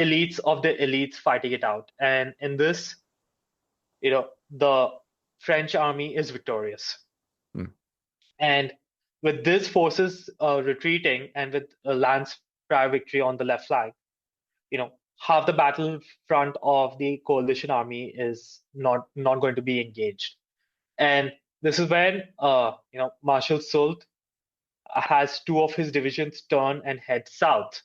elites of the elites fighting it out. And in this, the French army is victorious. Hmm. And with these forces retreating and with Lannes' prior victory on the left flank, half the battlefront of the coalition army is not going to be engaged. And this is when Marshal Soult has two of his divisions turn and head south,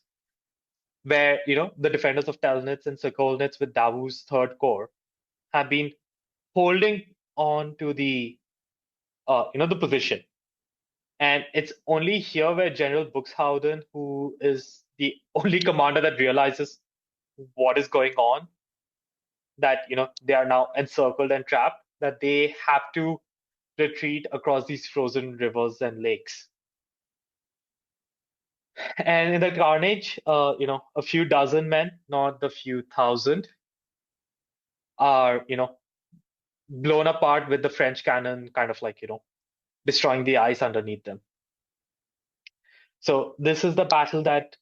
where the defenders of Telnitz and Sokolnitz with Davout's Third Corps have been holding on to the the position. And it's only here where General Buxhowden, who is the only commander that realizes what is going on, that they are now encircled and trapped, that they have to retreat across these frozen rivers and lakes. And in the carnage, a few dozen men, not the few thousand, are blown apart with the French cannon kind of like destroying the ice underneath them. So this is the battle that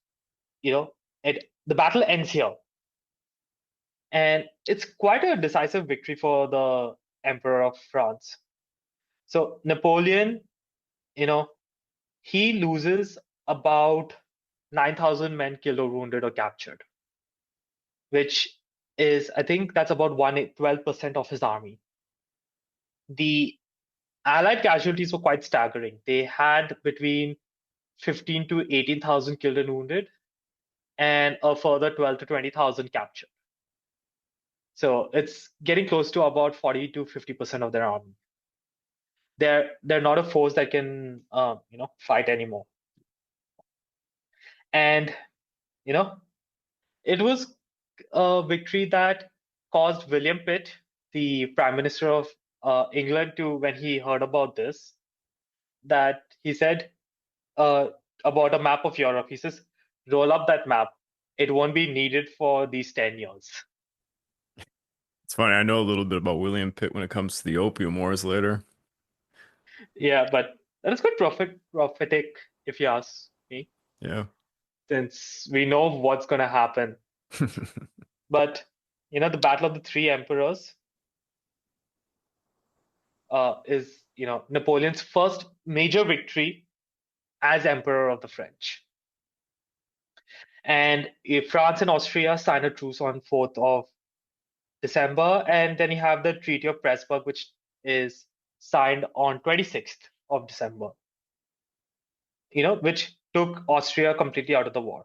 the battle ends here. And it's quite a decisive victory for the Emperor of France. So Napoleon, he loses about 9,000 men killed or wounded or captured, which is, I think that's about 12% of his army. The Allied casualties were quite staggering. They had between 15 to 18,000 killed and wounded, and a further 12 to 20,000 captured. So it's getting close to about 40 to 50% of their army. They're not a force that can fight anymore. And it was a victory that caused William Pitt, the Prime Minister of England, to, when he heard about this, that he said about a map of Europe, he says, roll up that map. It won't be needed for these 10 years. It's funny. I know a little bit about William Pitt when it comes to the Opium Wars later. Yeah, but that is quite prophetic, if you ask me. Yeah. Since we know what's going to happen. But, the Battle of the Three Emperors is, Napoleon's first major victory as Emperor of the French. And France and Austria sign a truce on 4th of December, and then you have the Treaty of Pressburg, which is signed on 26th of December, which took Austria completely out of the war.